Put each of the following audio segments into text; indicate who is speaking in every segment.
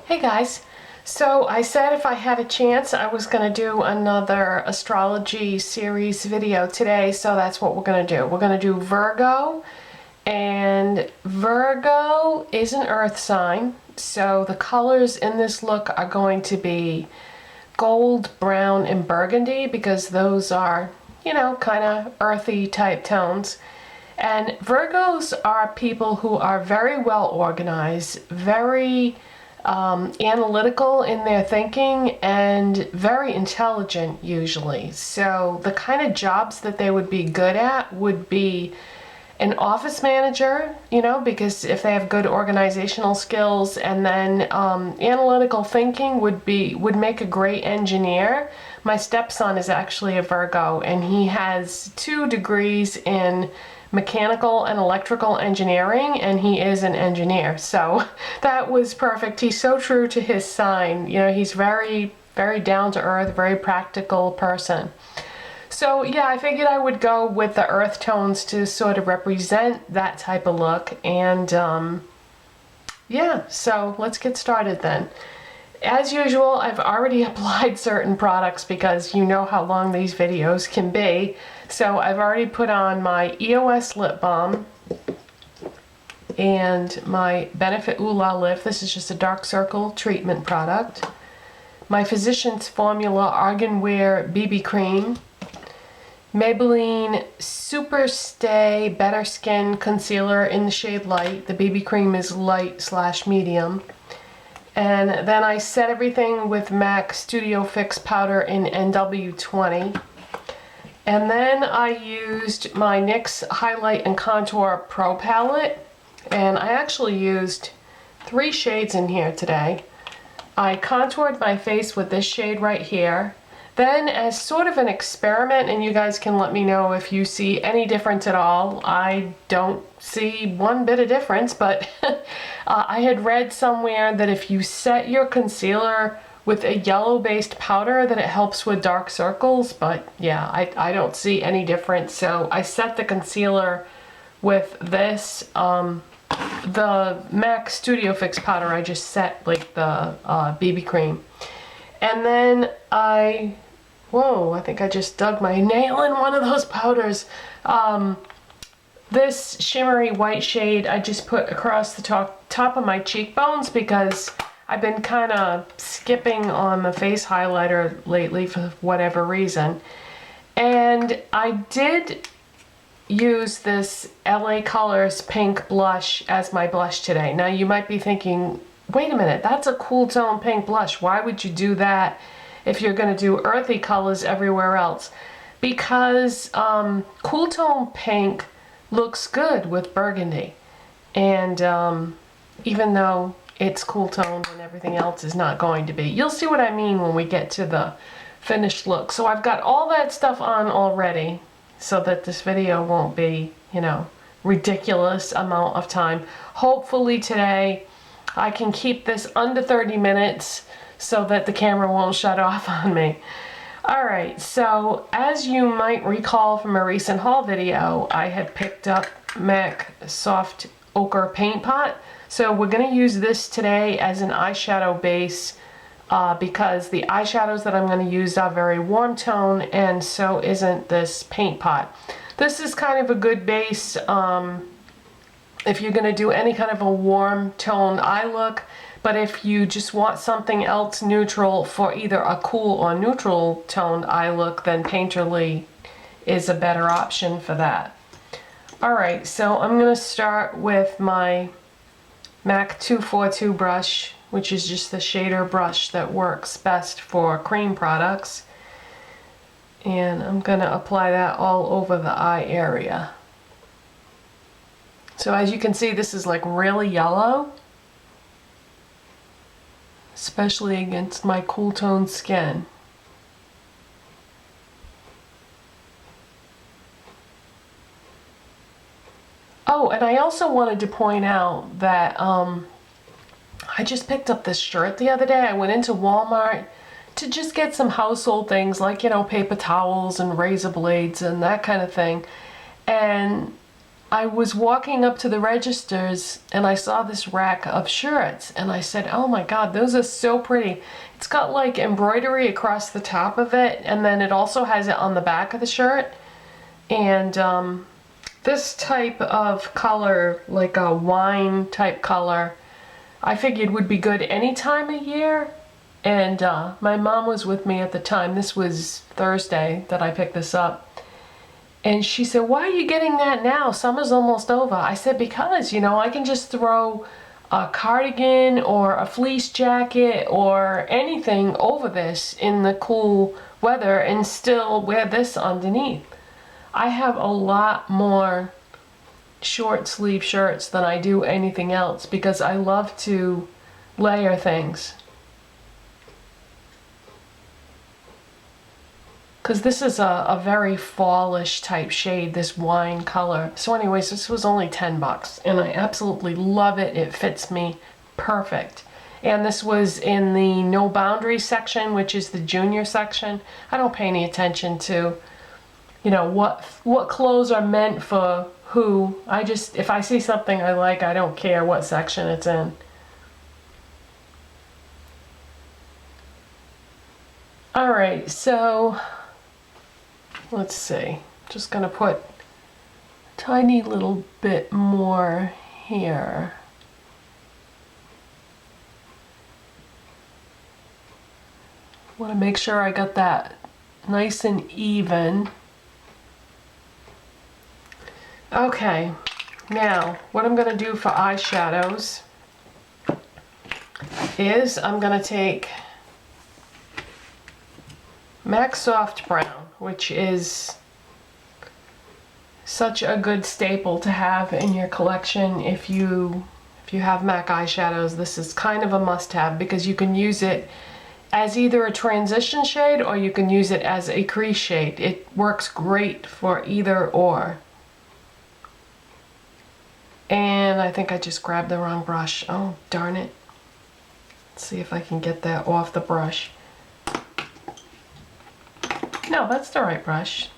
Speaker 1: Hey guys, so I said if I had a chance I was going to do another astrology series video today, so that's what we're going to do. We're going to do Virgo, and Virgo is an earth sign, so the colors in this look are going to be gold, brown, and burgundy because those are, you know, kind of earthy type tones. And Virgos are people who are very well organized, very analytical in their thinking, and very intelligent usually. So the kind of jobs that they would be good at would be an office manager, you know, because if they have good organizational skills, and then analytical thinking would make a great engineer. My stepson is actually a Virgo, and he has 2 degrees in mechanical and electrical engineering, and he is an engineer, so that was perfect. He's so true to his sign, you know, he's very down to earth, very practical person. So yeah, I figured I would go with the earth tones to sort of represent that type of look. And yeah, so let's get started then. As usual, I've already applied certain products because you know how long these videos can be. So I've already put on my EOS lip balm and my Benefit Ooh La Lift. This is just a dark circle treatment product. My Physicians Formula Argan Wear BB Cream. Maybelline SuperStay Better Skin Concealer in the shade Light. The BB cream is light/medium. And then I set everything with MAC Studio Fix Powder in NW20. And then I used my NYX Highlight and Contour Pro Palette. And I actually used 3 shades in here today. I contoured my face with this shade right here. Then, as sort of an experiment, and you guys can let me know if you see any difference at all. I don't see one bit of difference, but I had read somewhere that if you set your concealer with a yellow-based powder that it helps with dark circles, but yeah, I don't see any difference. So I set the concealer with this, the MAC Studio Fix powder. I just set like the BB cream. And then whoa, I think I just dug my nail in one of those powders. This shimmery white shade I just put across the top of my cheekbones because I've been kind of skipping on the face highlighter lately for whatever reason. And I did use this LA Colors pink blush as my blush today. Now you might be thinking, wait a minute, that's a cool tone pink blush. Why would you do that if you're going to do earthy colors everywhere else? Because cool tone pink looks good with burgundy, and even though it's cool toned and everything else is not going to be. You'll see what I mean when we get to the finished look. So I've got all that stuff on already so that this video won't be, you know, ridiculous amount of time. Hopefully today I can keep this under 30 minutes so that the camera won't shut off on me. Alright, so as you might recall from a recent haul video, I had picked up MAC Soft Ochre Paint Pot. So we're going to use this today as an eyeshadow base because the eyeshadows that I'm going to use are very warm tone, and so isn't this paint pot. This is kind of a good base if you're going to do any kind of a warm toned eye look. But if you just want something else neutral for either a cool or neutral toned eye look, then Painterly is a better option for that. Alright, so I'm going to start with my MAC 242 brush, which is just the shader brush that works best for cream products. And I'm going to apply that all over the eye area. So as you can see, this is like really yellow, especially against my cool toned skin. Oh, and I also wanted to point out that I just picked up this shirt the other day. I went into Walmart to just get some household things like, you know, paper towels and razor blades and that kind of thing. And I was walking up to the registers and I saw this rack of shirts and I said, oh my God, those are so pretty. It's got like embroidery across the top of it, and then it also has it on the back of the shirt. And this type of color, like a wine type color, I figured would be good any time of year. And my mom was with me at the time. This was Thursday that I picked this up. And she said, why are you getting that now? Summer's almost over. I said, because, you know, I can just throw a cardigan or a fleece jacket or anything over this in the cool weather and still wear this underneath. I have a lot more short sleeve shirts than I do anything else because I love to layer things. Because this is a very fallish type shade, this wine color. So anyways, this was only 10 bucks and I absolutely love it. It fits me perfect. And this was in the no boundaries section, which is the junior section. I don't pay any attention to, you know, what clothes are meant for who. I just, if I see something I like, I don't care what section it's in. All right, so let's see, just gonna put a tiny little bit more here. Want to make sure I got that nice and even. Okay, now what I'm gonna do for eyeshadows is I'm gonna take MAC Soft Brown, which is such a good staple to have in your collection. If you have MAC eyeshadows, this is kind of a must-have because you can use it as either a transition shade or you can use it as a crease shade. It works great for either or. And I think I just grabbed the wrong brush. Oh, darn it. Let's see if I can get that off the brush. No, that's the right brush.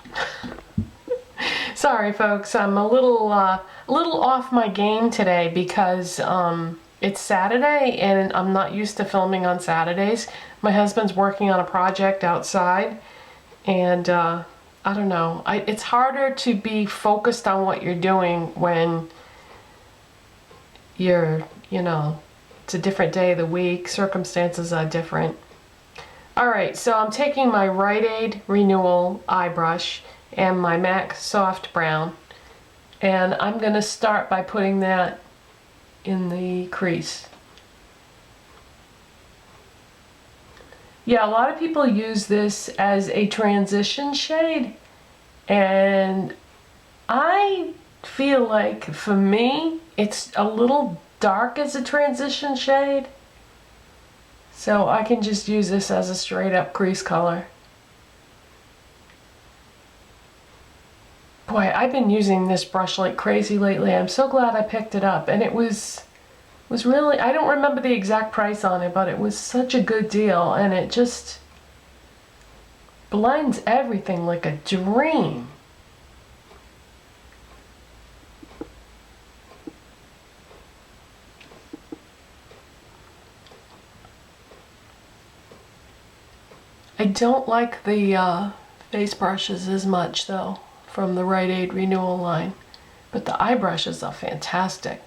Speaker 1: Sorry folks, I'm a little off my game today because it's Saturday and I'm not used to filming on Saturdays. My husband's working on a project outside and I don't know. It's harder to be focused on what you're doing when you're, you know, it's a different day of the week, circumstances are different. Alright, so I'm taking my Rite Aid Renewal eye brush and my MAC Soft Brown, and I'm going to start by putting that in the crease. Yeah, a lot of people use this as a transition shade, and I feel like for me it's a little dark as a transition shade. So I can just use this as a straight up crease color. Boy, I've been using this brush like crazy lately. I'm so glad I picked it up, and it was really, I don't remember the exact price on it, but it was such a good deal, and it just blends everything like a dream. I don't like the face brushes as much though from the Rite Aid Renewal line, but the eye brushes are fantastic.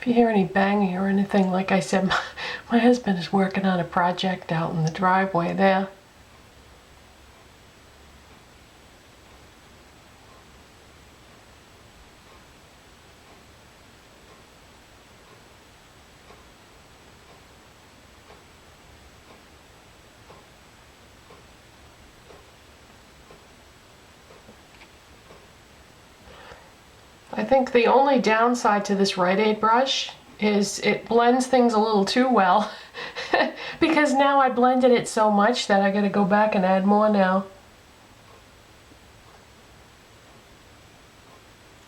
Speaker 1: If you hear any banging or anything, like I said, my husband is working on a project out in the driveway there. I think the only downside to this Rite Aid brush is it blends things a little too well because now I blended it so much that I gotta go back and add more now.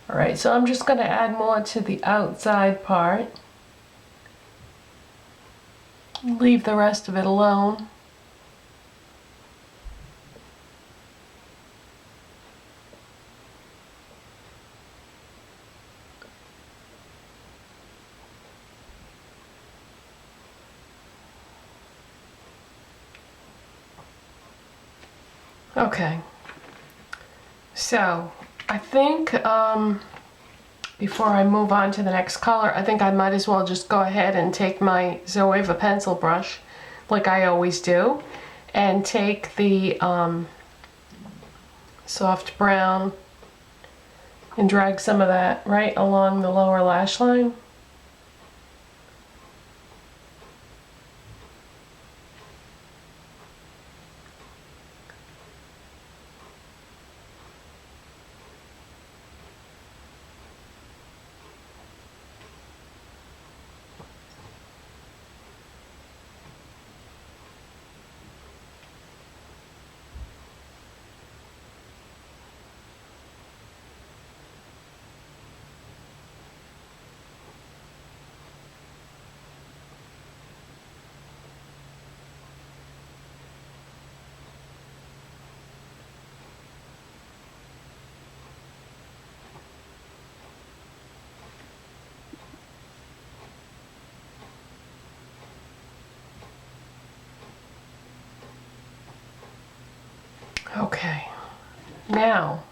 Speaker 1: Alright, so I'm just gonna add more to the outside part. Leave the rest of it alone. Okay, so I think before I move on to the next color, I think I might as well just go ahead and take my Zoeva pencil brush, like I always do, and take the soft brown and drag some of that right along the lower lash line. Okay, now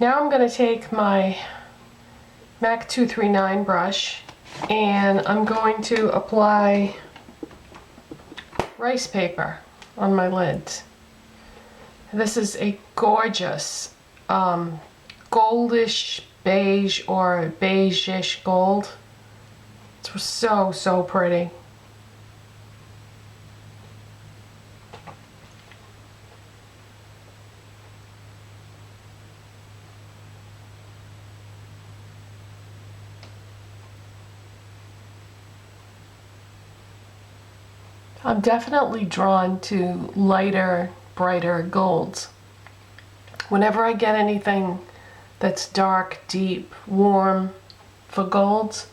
Speaker 1: I'm going to take my MAC 239 brush and I'm going to apply Ricepaper on my lids. This is a gorgeous goldish beige or beige-ish gold. It's so pretty. I'm definitely drawn to lighter, brighter golds. Whenever I get anything that's dark, deep, warm for golds,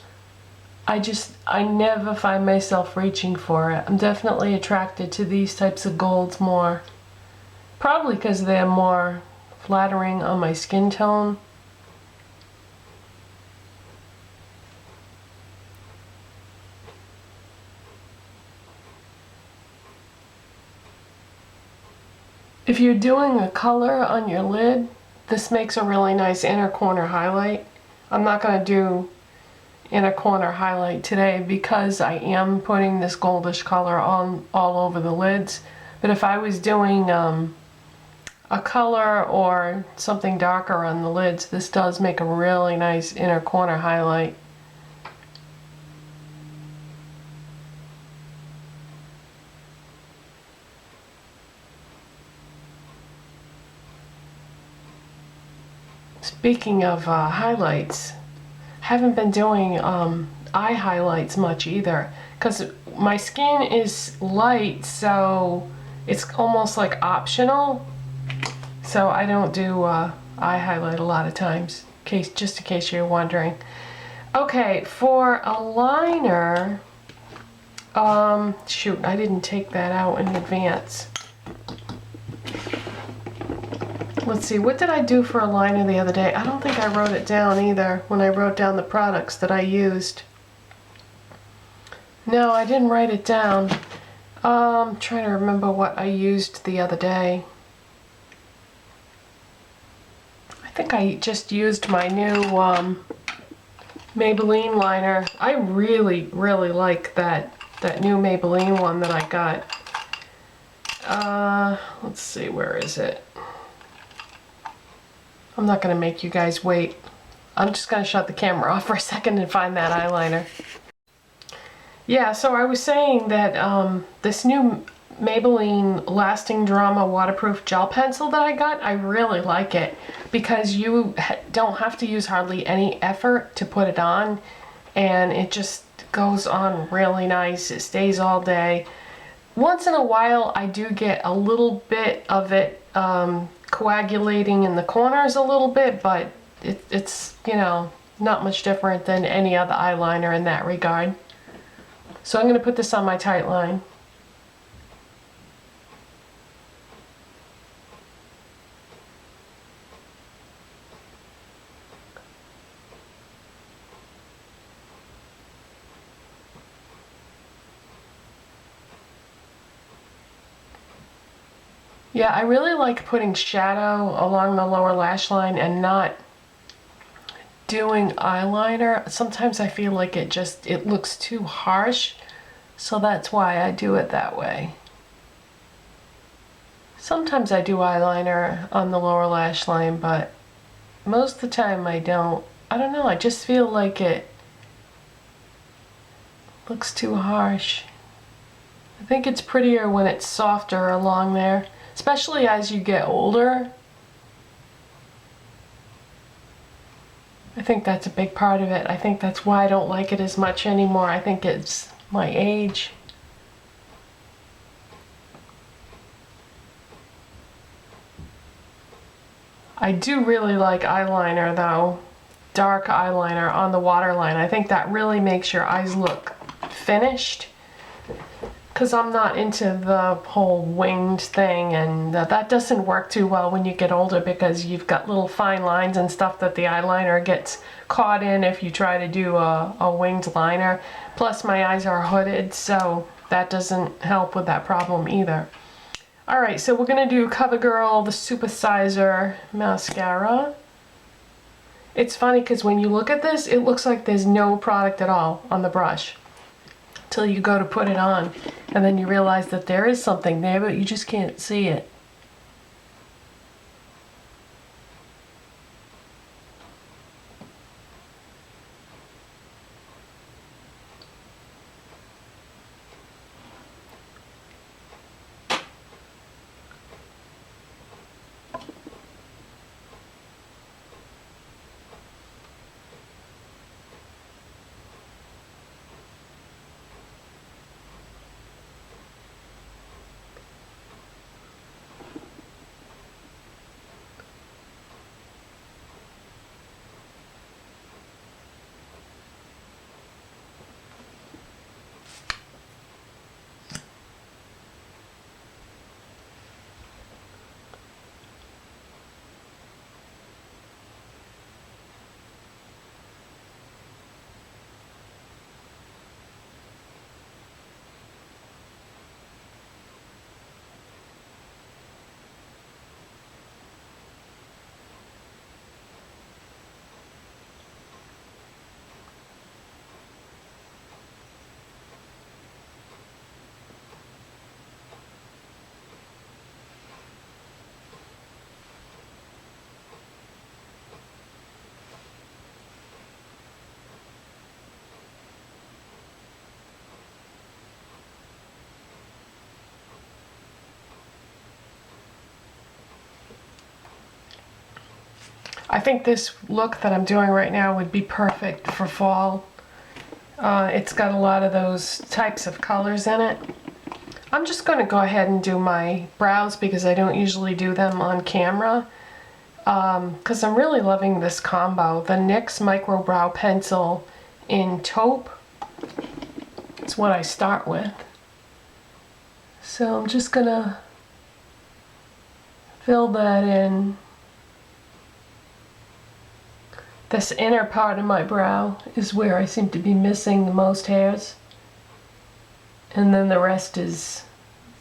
Speaker 1: I never find myself reaching for it. I'm definitely attracted to these types of golds more. Probably because they're more flattering on my skin tone. If you're doing a color on your lid, this makes a really nice inner corner highlight. I'm not going to do inner corner highlight today because I am putting this goldish color on all over the lids. But if I was doing a color or something darker on the lids, this does make a really nice inner corner highlight. Speaking of highlights, haven't been doing eye highlights much either because my skin is light, so it's almost like optional. So I don't do eye highlight a lot of times, just in case you're wondering. Okay, for a liner, shoot, I didn't take that out in advance. Let's see, what did I do for a liner the other day? I don't think I wrote it down either when I wrote down the products that I used. No, I didn't write it down. I'm trying to remember what I used the other day. I think I just used my new Maybelline liner. I really like that new Maybelline one that I got. Let's see, where is it? I'm not going to make you guys wait. I'm just going to shut the camera off for a second and find that eyeliner. Yeah, so I was saying that this new Maybelline Lasting Drama waterproof gel pencil that I got, I really like it because you don't have to use hardly any effort to put it on. and it just goes on really nice. It stays all day. Once in a while I do get a little bit of it coagulating in the corners a little bit, but it's, you know, not much different than any other eyeliner in that regard. So I'm going to put this on my tight line. Yeah, I really like putting shadow along the lower lash line and not doing eyeliner. Sometimes I feel like it looks too harsh, so that's why I do it that way. Sometimes I do eyeliner on the lower lash line, but most of the time I don't. I don't know, I just feel like it looks too harsh. I think it's prettier when it's softer along there, especially as you get older. I think that's a big part of it. I think that's why I don't like it as much anymore. I think it's my age. I do really like eyeliner though, dark eyeliner on the waterline. I think that really makes your eyes look finished, because I'm not into the whole winged thing, and that doesn't work too well when you get older, because you've got little fine lines and stuff that the eyeliner gets caught in if you try to do a winged liner. Plus my eyes are hooded, so that doesn't help with that problem either. Alright, so we're going to do CoverGirl, the SuperSizer mascara. It's funny because when you look at this, it looks like there's no product at all on the brush till you go to put it on, and then you realize that there is something there, but you just can't see it. I think this look that I'm doing right now would be perfect for fall. It's got a lot of those types of colors in it. I'm just going to go ahead and do my brows because I don't usually do them on camera. Because I'm really loving this combo. The NYX Microbrow Pencil in Taupe. It's what I start with. So I'm just going to fill that in. This inner part of my brow is where I seem to be missing the most hairs. And then the rest is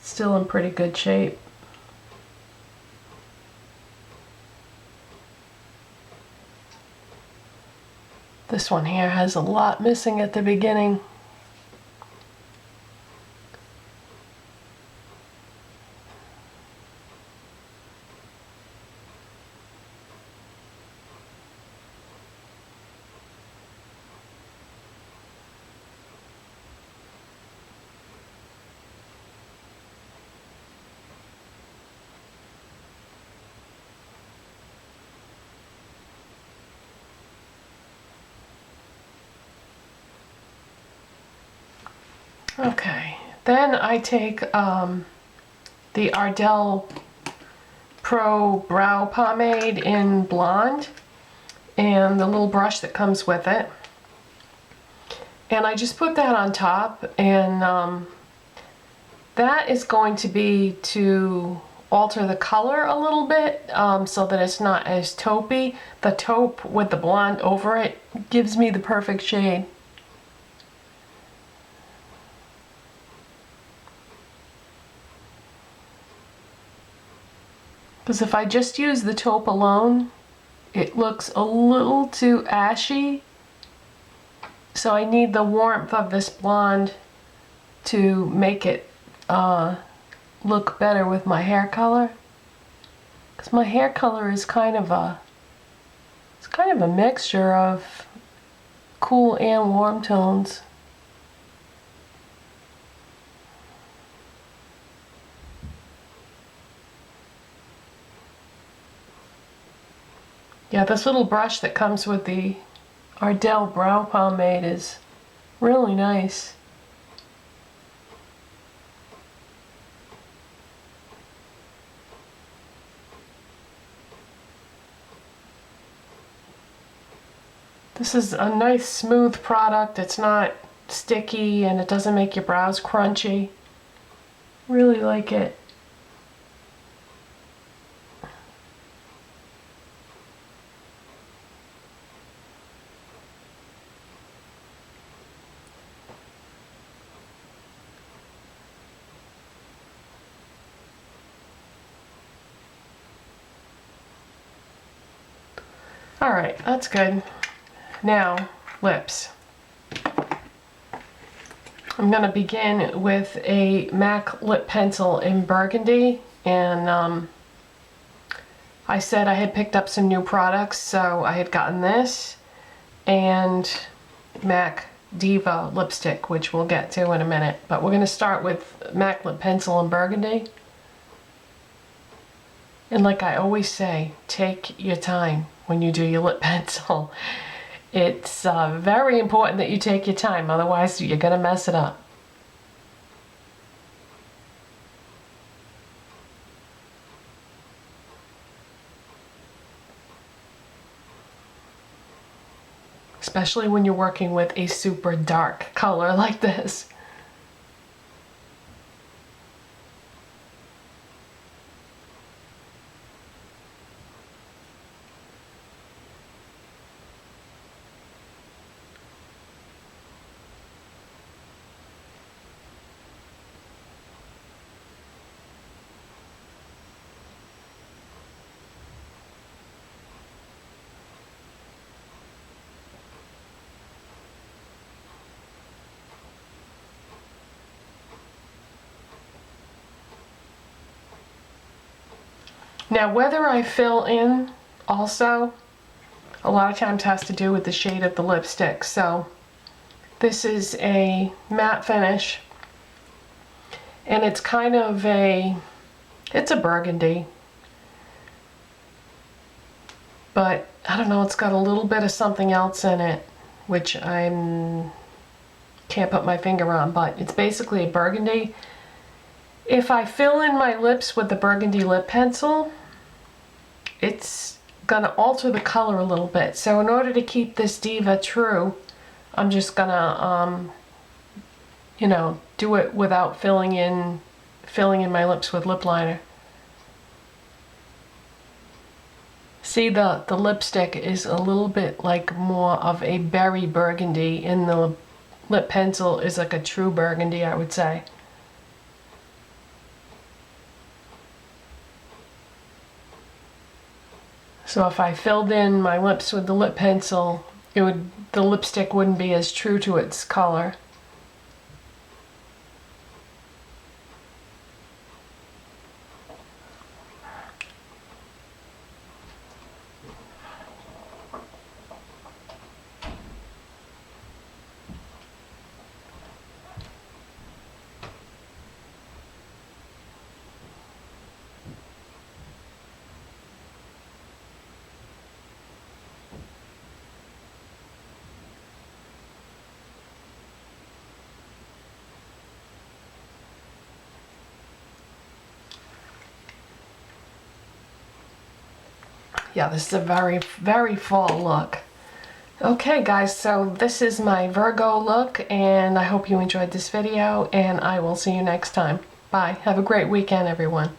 Speaker 1: still in pretty good shape. This one here has a lot missing at the beginning. Okay, then I take the Ardell Pro Brow Pomade in Blonde and the little brush that comes with it. And I just put that on top, and that is going to be to alter the color a little bit so that it's not as taupey. The taupe with the blonde over it gives me the perfect shade. Because if I just use the taupe alone, it looks a little too ashy. So I need the warmth of this blonde to make it look better with my hair color. Because my hair color is kind of a mixture of cool and warm tones. Yeah, this little brush that comes with the Ardell Brow Pomade is really nice. This is a nice smooth product. It's not sticky and it doesn't make your brows crunchy. Really like it. All right, that's good. Now, lips. I'm going to begin with a MAC lip pencil in Burgundy, and I said I had picked up some new products, so I had gotten this and MAC Diva Lipstick, which we'll get to in a minute. But we're going to start with MAC lip pencil in Burgundy. And like I always say, take your time when you do your lip pencil. It's very important that you take your time, otherwise you're going to mess it up. Especially when you're working with a super dark color like this. Now, whether I fill in also a lot of times has to do with the shade of the lipstick. So this is a matte finish, and it's kind of it's a burgundy, but I don't know, it's got a little bit of something else in it which I can't put my finger on, but it's basically a burgundy. If I fill in my lips with the burgundy lip pencil, it's gonna alter the color a little bit. So in order to keep this Diva true, I'm just gonna you know, do it without filling in my lips with lip liner. See, the lipstick is a little bit like more of a berry burgundy, and the lip pencil is like a true burgundy, I would say. So if I filled in my lips with the lip pencil, the lipstick wouldn't be as true to its color. Yeah, this is a very, very fall look. Okay guys, so this is my Virgo look, and I hope you enjoyed this video, and I will see you next time. Bye. Have a great weekend, everyone.